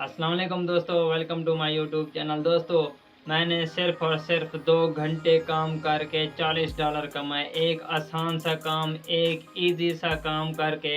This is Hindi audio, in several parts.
अस्सलाम वालेकुम दोस्तों, welcome to my YouTube channel. दोस्तों, मैंने सिर्फ़ और सिर्फ़ 2 घंटे काम करके $40 कमाए। एक आसान सा काम, एक ईज़ी सा काम करके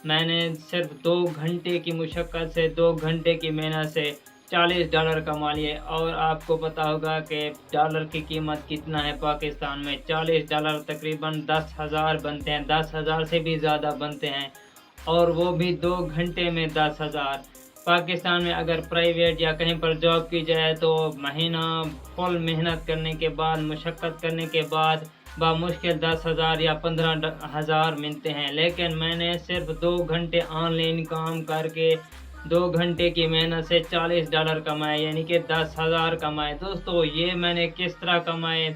मैंने सिर्फ़ 2 घंटे की मुशक्क़त से, 2 घंटे की मेहनत से $40 कमा लिए। और आपको पता होगा कि डॉलर की कीमत कितना है पाकिस्तान में। $40 तकरीबन 10,000 बनते हैं, 10,000 से भी ज़्यादा बनते हैं, और वो भी 2 घंटे में 10,000। पाकिस्तान में अगर प्राइवेट या कहीं पर जॉब की जाए तो महीना फुल मेहनत करने के बाद, मशक्क़त करने के बाद बामुश्किल 10,000 या 15,000 मिलते हैं। लेकिन मैंने सिर्फ़ 2 घंटे ऑनलाइन काम करके 2 घंटे की मेहनत से $40 कमाए, यानी कि 10,000 कमाए। दोस्तों, ये मैंने किस तरह कमाए,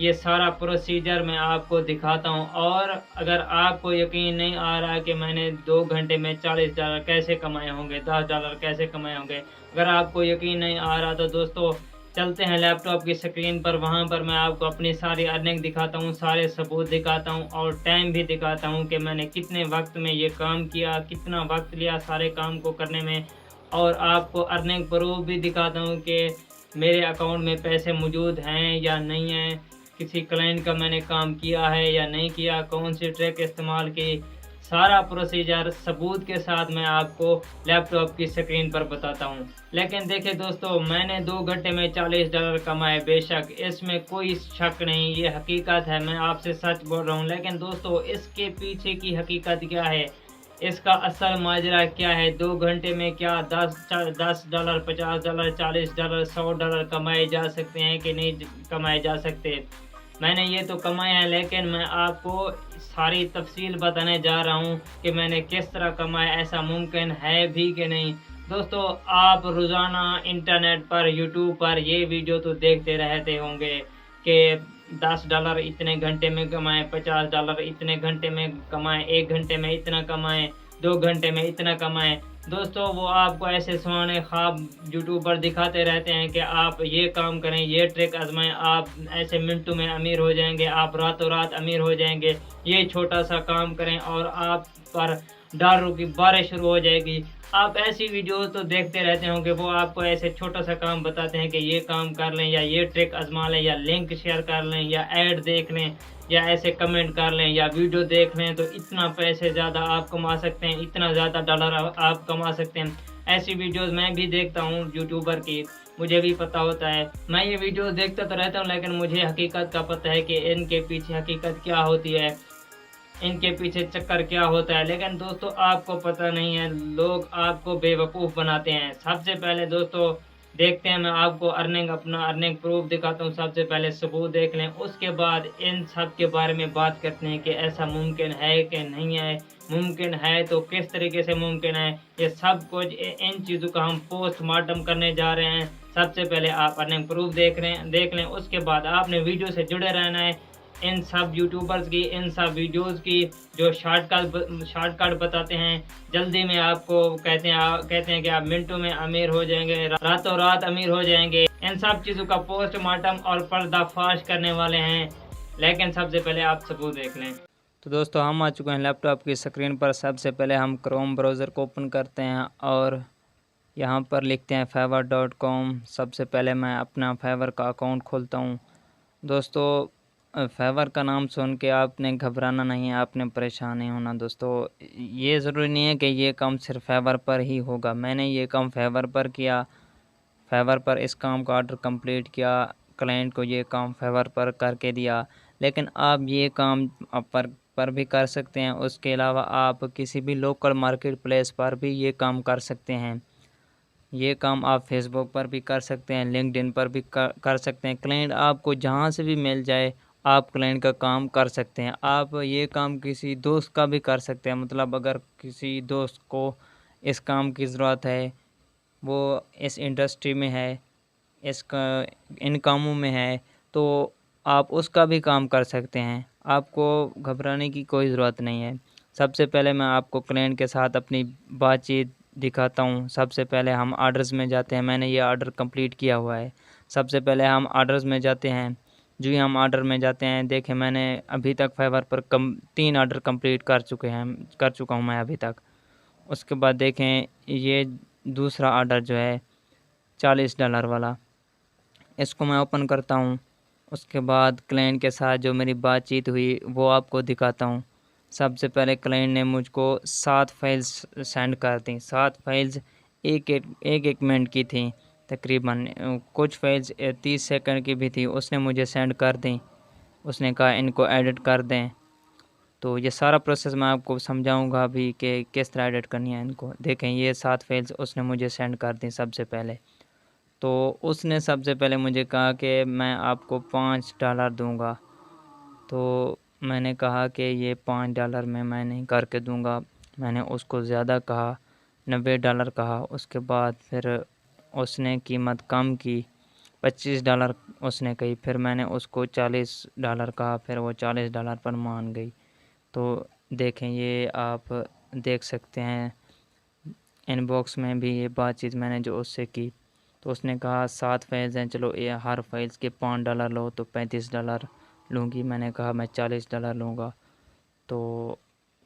ये सारा प्रोसीजर मैं आपको दिखाता हूँ। और अगर आपको यकीन नहीं आ रहा कि मैंने 2 घंटे में $40 कैसे कमाए होंगे, $10 कैसे कमाए होंगे, अगर आपको यकीन नहीं आ रहा तो दोस्तों चलते हैं लैपटॉप की स्क्रीन पर। वहाँ पर मैं आपको अपनी सारी अर्निंग दिखाता हूँ, सारे सबूत दिखाता हूँ और टाइम भी दिखाता हूँ कि मैंने कितने वक़्त में ये काम किया, कितना वक़्त लिया सारे काम को करने में। और आपको अर्निंग प्रूफ़ भी दिखाता हूँ कि मेरे अकाउंट में पैसे मौजूद हैं या नहीं हैं, किसी क्लाइंट का मैंने काम किया है या नहीं किया, कौन सी ट्रिक इस्तेमाल की, सारा प्रोसीजर सबूत के साथ मैं आपको लैपटॉप की स्क्रीन पर बताता हूँ। लेकिन देखिए दोस्तों, मैंने 2 घंटे में $40 कमाए, बेशक इसमें कोई शक नहीं, ये हकीकत है, मैं आपसे सच बोल रहा हूँ। लेकिन दोस्तों, इसके पीछे की हकीकत क्या है, इसका असल माजरा क्या है, 2 घंटे में क्या $10, $50, $40, $100 कमाए जा सकते हैं कि नहीं कमाए जा सकते। मैंने ये तो कमाए हैं, लेकिन मैं आपको सारी तफ़सील बताने जा रहा हूँ कि मैंने किस तरह कमाया, ऐसा मुमकिन है भी कि नहीं। दोस्तों, आप रोज़ाना इंटरनेट पर, यूट्यूब पर ये वीडियो तो देखते रहते होंगे कि $10 इतने घंटे में कमाएँ, $50 इतने घंटे में कमाएँ, 1 घंटे में इतना कमाएँ, 2 घंटे में इतना कमाएँ। दोस्तों, वो आपको ऐसे सुहाने ख्वाब यूट्यूब पर दिखाते रहते हैं कि आप ये काम करें, ये ट्रिक आज़माएँ, आप ऐसे मिनटों में अमीर हो जाएँगे, आप रातों रात अमीर हो जाएँगे। ये छोटा-सा काम करें और आप पर डॉलरों की बारिश शुरू हो जाएगी। आप ऐसी वीडियोज़ तो देखते रहते होंगे, वो आपको ऐसे छोटा-सा काम बताते हैं कि ये काम कर लें या ये ट्रिक आज़मा लें या लिंक शेयर कर लें या ऐड देख लें या ऐसे कमेंट कर लें या वीडियो देख लें तो इतना पैसे ज़्यादा आप कमा सकते हैं, इतना ज़्यादा डॉलर आप कमा सकते हैं। ऐसी वीडियोज़ मैं भी देखता हूँ यूट्यूबर की, मुझे भी पता होता है। मैं ये वीडियोज़ देखता तो रहता हूँ, लेकिन मुझे हकीकत का पता है कि इनके पीछे हकीकत क्या होती है, इनके पीछे चक्कर क्या होता है। लेकिन दोस्तों, आपको पता नहीं है, लोग आपको बेवकूफ़ बनाते हैं। सबसे पहले दोस्तों देखते हैं, मैं आपको अपना अर्निंग प्रूफ़ दिखाता हूँ। सबसे पहले सबूत देख लें, उसके बाद इन सब के बारे में बात करते हैं कि ऐसा मुमकिन है कि नहीं है, मुमकिन है तो किस तरीके से मुमकिन है। ये सब कुछ इन चीज़ों का हम पोस्टमार्टम करने जा रहे हैं। सबसे पहले आप अर्निंग प्रूफ़ देख लें, उसके बाद आपने वीडियो से जुड़े रहना है। इन सब यूट्यूबर्स की, इन सब वीडियोज़ की जो शॉर्टकट बताते हैं, जल्दी में आपको कहते हैं कि आप मिनटों में अमीर हो जाएँगे, रातों रात अमीर हो जाएँगे। इन सब चीज़ों का पोस्टमार्टम और पर्दाफ़ाश करने वाले हैं, लेकिन सबसे पहले आप सबूत देख लें। तो दोस्तों, हम आ चुके हैं लैपटॉप की स्क्रीन पर। सबसे पहले हम क्रोम ब्राउज़र को ओपन करते हैं और यहाँ पर लिखते हैं fiverr.com। सबसे पहले मैं अपना फाइवर का अकाउंट खोलता हूँ। दोस्तों, फाइवर का नाम सुन के आपने घबराना नहीं है, आपने परेशान नहीं होना। दोस्तों, ये ज़रूरी नहीं है कि ये काम सिर्फ फाइवर पर ही होगा। मैंने ये काम फाइवर पर किया, फाइवर पर इस काम का ऑर्डर कंप्लीट किया, क्लाइंट को ये काम फाइवर पर करके दिया। लेकिन आप ये काम पर भी कर सकते हैं। उसके अलावा आप किसी भी लोकल मार्केट प्लेस पर भी ये काम कर सकते हैं। ये काम आप फेसबुक पर भी कर सकते हैं, लिंक्डइन पर भी कर सकते हैं। क्लाइंट आपको जहाँ से भी मिल जाए, आप क्लाइंट का काम कर सकते हैं। आप ये काम किसी दोस्त का भी कर सकते हैं। मतलब अगर किसी दोस्त को इस काम की ज़रूरत है, वो इस इंडस्ट्री में है, इन कामों में है, तो आप उसका भी काम कर सकते हैं। आपको घबराने की कोई ज़रूरत नहीं है। सबसे पहले मैं आपको क्लाइंट के साथ अपनी बातचीत दिखाता हूँ। सबसे पहले हम ऑर्डर्स में जाते हैं। मैंने ये ऑर्डर कंप्लीट किया हुआ है। सबसे पहले हम ऑर्डर्स में जाते हैं। जो ही हम ऑर्डर में जाते हैं, देखें मैंने अभी तक फाइवर पर 3 ऑर्डर कंप्लीट कर चुका हूँ मैं अभी तक। उसके बाद देखें, ये दूसरा ऑर्डर जो है $40 वाला, इसको मैं ओपन करता हूँ। उसके बाद क्लाइंट के साथ जो मेरी बातचीत हुई वो आपको दिखाता हूँ। सबसे पहले क्लाइंट ने मुझको 7 फाइल्स सेंड कर दी। 7 फाइल्स एक मिनट की थी तकरीबन। कुछ फाइल्स 30 सेकंड की भी थी, उसने मुझे सेंड कर दी। उसने कहा इनको एडिट कर दें। तो ये सारा प्रोसेस मैं आपको समझाऊंगा अभी कि किस तरह एडिट करनी है इनको। देखें, ये 7 फाइल्स उसने मुझे सेंड कर दी सबसे पहले। तो उसने सबसे पहले मुझे कहा कि मैं आपको $5 दूंगा। तो मैंने कहा कि ये $5 में मैं नहीं करके दूंगा। मैंने उसको ज़्यादा कहा, $90 कहा। उसके बाद फिर उसने कीमत कम की, $25 उसने कही। फिर मैंने उसको $40 कहा, फिर वो $40 पर मान गई। तो देखें, ये आप देख सकते हैं इनबॉक्स में भी ये बातचीत मैंने जो उससे की। तो उसने कहा 7 फाइल्स हैं, चलो ये हर फाइल्स के $5 लो तो $35 लूँगी। मैंने कहा मैं $40 लूँगा। तो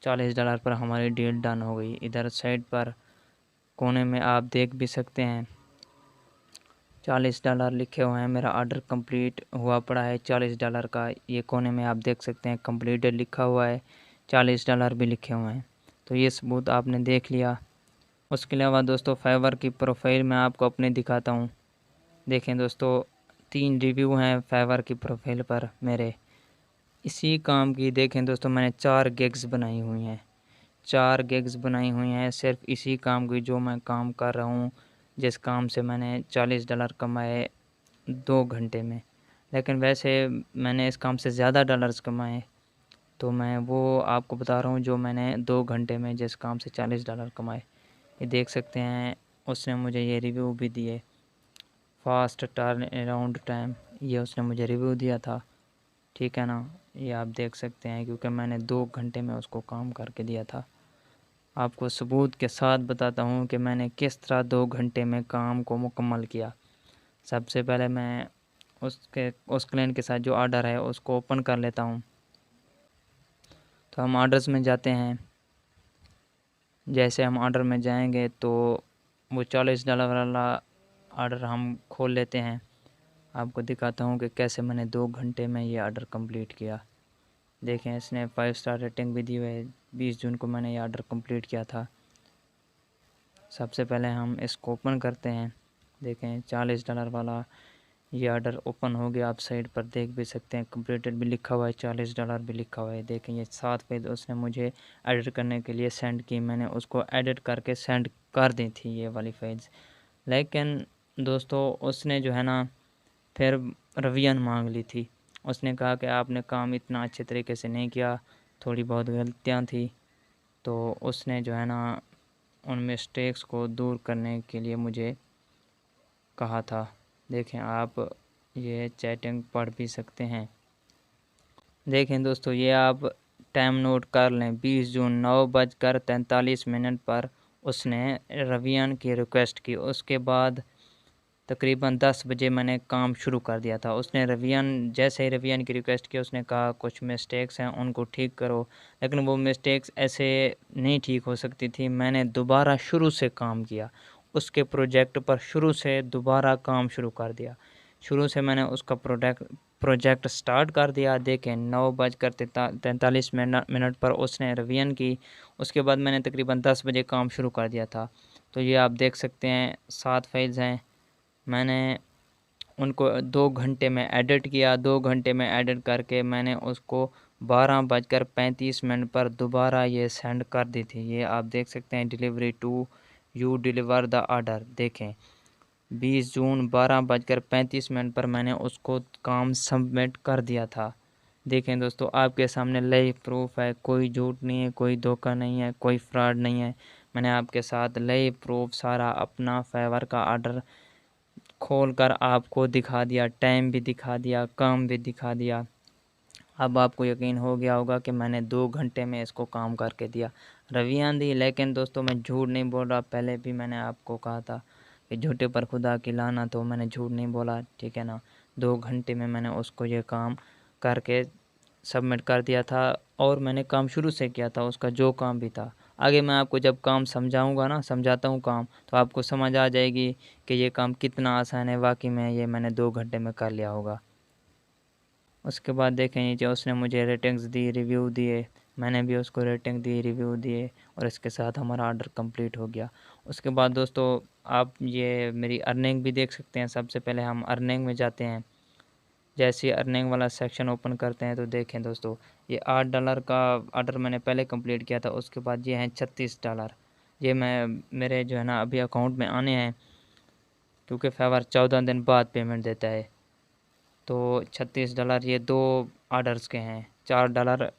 $40 पर हमारी डील डन हो गई। इधर साइड पर कोने में आप देख भी सकते हैं $40 लिखे हुए हैं। मेरा ऑर्डर कंप्लीट हुआ पड़ा है $40 का। ये कोने में आप देख सकते हैं कंप्लीटेड लिखा हुआ है, $40 भी लिखे हुए हैं। तो ये सबूत आपने देख लिया। उसके अलावा दोस्तों फाइवर की प्रोफाइल मैं आपको अपने दिखाता हूँ। देखें दोस्तों, 3 रिव्यू हैं फाइवर की प्रोफाइल पर मेरे इसी काम की। देखें दोस्तों, मैंने 4 गिग्स बनाई हुई हैं। 4 गिग्स बनाई हुई हैं सिर्फ इसी काम की, जो मैं काम कर रहा हूँ, जिस काम से मैंने $40 कमाए 2 घंटे में। लेकिन वैसे मैंने इस काम से ज़्यादा डॉलर्स कमाए, तो मैं वो आपको बता रहा हूँ जो मैंने 2 घंटे में जिस काम से $40 कमाए। ये देख सकते हैं, उसने मुझे ये रिव्यू भी दिए। फास्ट टर्न अराउंड टाइम, ये उसने मुझे रिव्यू दिया था, ठीक है ना। ये आप देख सकते हैं क्योंकि मैंने 2 घंटे में उसको काम करके दिया था। आपको सबूत के साथ बताता हूँ कि मैंने किस तरह 2 घंटे में काम को मुकम्मल किया। सबसे पहले मैं उस क्लाइंट के साथ जो ऑर्डर है उसको ओपन कर लेता हूँ। तो हम ऑर्डर्स में जाते हैं। जैसे हम ऑर्डर में जाएंगे तो वो $40 वाला ऑर्डर हम खोल लेते हैं। आपको दिखाता हूँ कि कैसे मैंने 2 घंटे में ये ऑर्डर कंप्लीट किया। देखें, इसने 5 स्टार रेटिंग भी दी हुई है। 20 जून को मैंने ये ऑर्डर कंप्लीट किया था। सबसे पहले हम इसको ओपन करते हैं। देखें, $40 वाला ये ऑर्डर ओपन हो गया। आप साइड पर देख भी सकते हैं कंप्लीटेड भी लिखा हुआ है, $40 भी लिखा हुआ है। देखें, ये 7 पेज उसने मुझे एडिट करने के लिए सेंड की। मैंने उसको एडिट करके सेंड कर दी थी ये वाली फाइल्स। लेकिन दोस्तों उसने जो है ना फिर रिवीजन मांग ली थी। उसने कहा कि आपने काम इतना अच्छे तरीके से नहीं किया, थोड़ी बहुत गलतियाँ थी। तो उसने जो है ना उन मिस्टेक्स को दूर करने के लिए मुझे कहा था। देखें, आप ये चैटिंग पढ़ भी सकते हैं। देखें दोस्तों, ये आप टाइम नोट कर लें। 20 जून 9:43 पर उसने रिवीजन की रिक्वेस्ट की। उसके बाद तकरीबन 10 बजे मैंने काम शुरू कर दिया था। उसने जैसे ही रिवीजन की रिक्वेस्ट की, उसने कहा कुछ मिस्टेक्स हैं उनको ठीक करो। लेकिन वो मिस्टेक्स ऐसे नहीं ठीक हो सकती थी। मैंने दोबारा शुरू से काम किया, उसके प्रोजेक्ट पर शुरू से दोबारा काम शुरू कर दिया। शुरू से मैंने उसका प्रोजेक्ट स्टार्ट कर दिया। देखें, 9:43 पर उसने रिवीजन की। उसके बाद मैंने तकरीबन 10 बजे काम शुरू कर दिया था। तो ये आप देख सकते हैं 7 फाइल्स हैं। मैंने उनको 2 घंटे में एडिट किया। 2 घंटे में एडिट करके मैंने उसको 12:35 पर दोबारा ये सेंड कर दी थी। ये आप देख सकते हैं, delivery to you deliver the order. देखें, 20 जून 12:35 पर मैंने उसको काम सबमिट कर दिया था। देखें दोस्तों, आपके सामने लाइव प्रूफ है, कोई झूठ नहीं है, कोई धोखा नहीं है, कोई फ्रॉड नहीं है। मैंने आपके साथ लाइव प्रूफ सारा अपना फाइवर का ऑर्डर खोल कर आपको दिखा दिया, टाइम भी दिखा दिया, काम भी दिखा दिया। अब आपको यकीन हो गया होगा कि मैंने 2 घंटे में इसको काम करके दिया, रवियान दी। लेकिन दोस्तों मैं झूठ नहीं बोल रहा। पहले भी मैंने आपको कहा था कि झूठे पर खुदा की लानत, तो मैंने झूठ नहीं बोला, ठीक है ना। 2 घंटे में मैंने उसको ये काम करके सबमिट कर दिया था। और मैंने काम शुरू से किया था, उसका जो काम भी था। आगे मैं आपको जब काम समझाऊंगा ना, समझाता हूँ काम, तो आपको समझ आ जाएगी कि ये काम कितना आसान है। वाकई में ये मैंने 2 घंटे में कर लिया होगा। उसके बाद देखें नीचे उसने मुझे रेटिंग्स दी, रिव्यू दिए, मैंने भी उसको रेटिंग दी, रिव्यू दिए, और इसके साथ हमारा ऑर्डर कंप्लीट हो गया। उसके बाद दोस्तों आप ये मेरी अर्निंग भी देख सकते हैं। सबसे पहले हम अर्निंग में जाते हैं। जैसे ही अर्निंग वाला सेक्शन ओपन करते हैं तो देखें दोस्तों, ये $8 का ऑर्डर मैंने पहले कंप्लीट किया था। उसके बाद ये हैं $36। ये मैं मेरे जो है ना अभी अकाउंट में आने हैं, क्योंकि फेवर 14 दिन बाद पेमेंट देता है। तो $36 ये 2 ऑर्डर्स के हैं, $4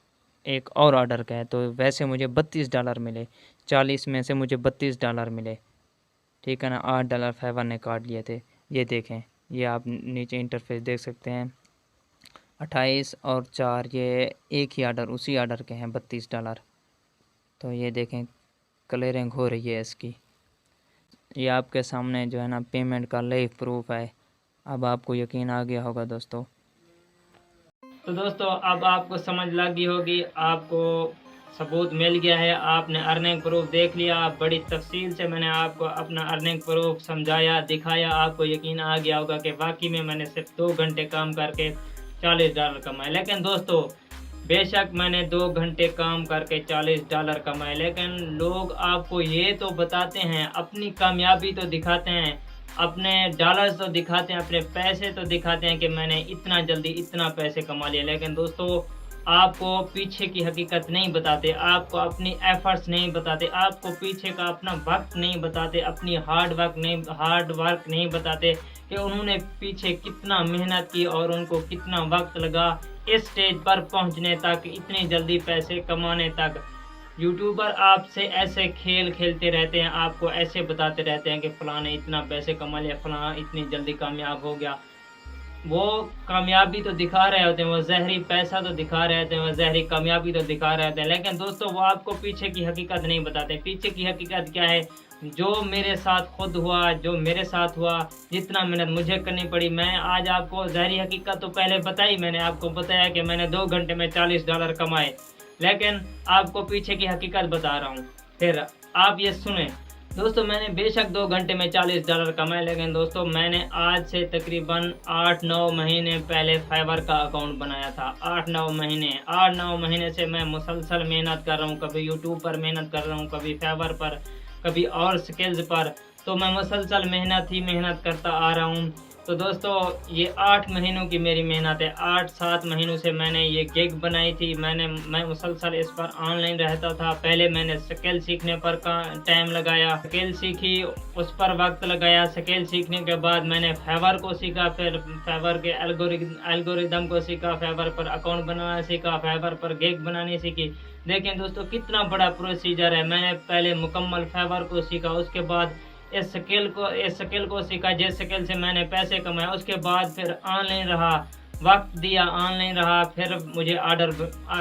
एक और ऑर्डर का है। तो वैसे मुझे $32 मिले, 40 में से मुझे $32 मिले, ठीक है ना। $8 फेवर ने काट लिए थे। ये देखें, ये आप नीचे इंटरफेस देख सकते हैं। 28 और 4 ये एक ही ऑर्डर, उसी ऑर्डर के हैं, $32। तो ये देखें क्लियरिंग हो रही है इसकी। ये आपके सामने जो है ना पेमेंट का लाइव प्रूफ है। अब आपको यकीन आ गया होगा दोस्तों। तो दोस्तों अब आपको समझ लग गई होगी, आपको सबूत मिल गया है, आपने अर्निंग प्रूफ देख लिया। बड़ी तफसील से मैंने आपको अपना अर्निंग प्रूफ समझाया, दिखाया, आपको यकीन आ गया होगा कि वाकई में मैंने सिर्फ 2 घंटे काम करके $40 कमाए। लेकिन दोस्तों बेशक मैंने 2 घंटे काम करके $40 कमाए, लेकिन लोग आपको ये तो बताते हैं, अपनी कामयाबी तो दिखाते हैं, अपने डॉलर्स तो दिखाते हैं, अपने पैसे तो दिखाते हैं कि मैंने इतना जल्दी इतना पैसे कमा लिया। लेकिन दोस्तों आपको पीछे की हकीकत नहीं बताते, आपको अपनी एफर्ट्स नहीं बताते, आपको पीछे का अपना वक्त नहीं बताते, अपनी हार्ड वर्क नहीं बताते कि उन्होंने पीछे कितना मेहनत की और उनको कितना वक्त लगा इस स्टेज पर पहुंचने तक, इतनी जल्दी पैसे कमाने तक। यूट्यूबर आपसे ऐसे खेल खेलते रहते हैं, आपको ऐसे बताते रहते हैं कि फ़लाँ ने इतना पैसे कमा लिया, फ़लाँ इतनी जल्दी कामयाब हो गया। वो कामयाबी तो दिखा रहे होते हैं, वो ज़हरी पैसा तो दिखा रहे होते हैं, वो ज़हरी कामयाबी तो दिखा रहे होते हैं, लेकिन दोस्तों वो आपको पीछे की हकीकत नहीं बताते। पीछे की हकीकत क्या है, जो मेरे साथ खुद हुआ, जो मेरे साथ हुआ, जितना मेहनत मुझे करनी पड़ी, मैं आज आपको ज़हरी हकीकत तो पहले बताई। मैंने आपको बताया कि मैंने 2 घंटे में $40 कमाए, लेकिन आपको पीछे की हकीकत बता रहा हूँ। फिर आप ये सुने दोस्तों, मैंने बेशक 2 घंटे में $40 कमाए, लेकिन दोस्तों मैंने आज से तकरीबन 8-9 महीने पहले फाइवर का अकाउंट बनाया था। 8-9 महीने से मैं मुसलसल मेहनत कर रहा हूँ। कभी यूट्यूब पर मेहनत कर रहा हूँ, कभी फाइवर पर, कभी और स्किल्स पर। तो मैं मुसलसल मेहनत करता आ रहा हूँ। तो दोस्तों ये 8 महीनों की मेरी मेहनत है। 8-7 महीनों से मैंने ये गिग बनाई थी। मैं मुसलसल इस पर ऑनलाइन रहता था। पहले मैंने स्किल सीखने पर टाइम लगाया, स्किल सीखी, उस पर वक्त लगाया। स्किल सीखने के बाद मैंने फाइवर को सीखा, फिर फाइवर के एल्गोरिदम को सीखा, फाइवर पर अकाउंट बनाना सीखा, फाइवर पर गिग बनानी सीखी। देखें दोस्तों कितना बड़ा प्रोसीजर है। मैंने पहले मुकम्मल फाइवर को सीखा, उसके बाद इस स्किल को सीखा, जिस स्किल से मैंने पैसे कमाए। उसके बाद फिर ऑनलाइन रहा, वक्त दिया, ऑनलाइन रहा।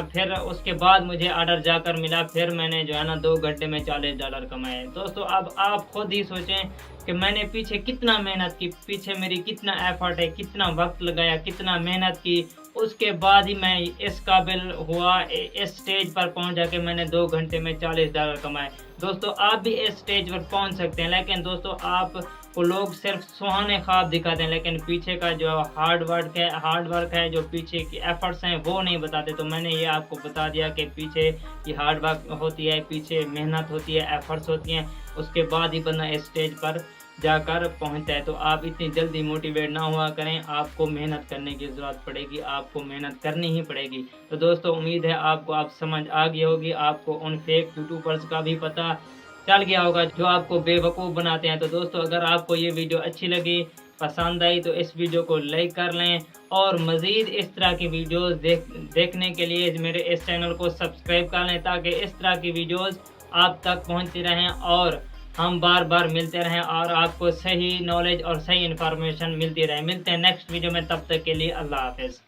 फिर उसके बाद मुझे ऑर्डर जाकर मिला। फिर मैंने जो है ना 2 घंटे में $40 कमाए। दोस्तों अब आप खुद ही सोचें कि मैंने पीछे कितना मेहनत की, पीछे मेरी कितना एफर्ट है, कितना वक्त लगाया, कितना मेहनत की। उसके बाद ही मैं इस काबिल हुआ, इस स्टेज पर पहुंच जाके मैंने 2 घंटे में $40 कमाए। दोस्तों आप भी इस स्टेज पर पहुंच सकते हैं, लेकिन दोस्तों आपको लोग सिर्फ सुहाने ख्वाब दिखाते हैं, लेकिन पीछे का जो हार्ड वर्क है, जो पीछे की एफर्ट्स हैं वो नहीं बताते। तो मैंने ये आपको बता दिया कि पीछे की हार्ड वर्क होती है, पीछे मेहनत होती है, एफर्ट्स होती हैं, उसके बाद ही बंदा इस स्टेज पर जाकर पहुंचता है। तो आप इतनी जल्दी मोटिवेट ना हुआ करें, आपको मेहनत करने की ज़रूरत पड़ेगी, आपको मेहनत करनी ही पड़ेगी। तो दोस्तों उम्मीद है आपको आप समझ आ गई होगी, आपको उन फेक यूट्यूबर्स का भी पता चल गया होगा जो आपको बेवकूफ़ बनाते हैं। तो दोस्तों अगर आपको ये वीडियो अच्छी लगी, पसंद आई, तो इस वीडियो को लाइक कर लें, और मज़ीद इस तरह की वीडियोस देखने के लिए मेरे इस चैनल को सब्सक्राइब कर लें, ताकि इस तरह की वीडियोस आप तक पहुंचती रहें और हम बार बार मिलते रहें और आपको सही नॉलेज और सही इन्फॉर्मेशन मिलती रहे। मिलते हैं नेक्स्ट वीडियो में, तब तक के लिए अल्लाह हाफ़िज़।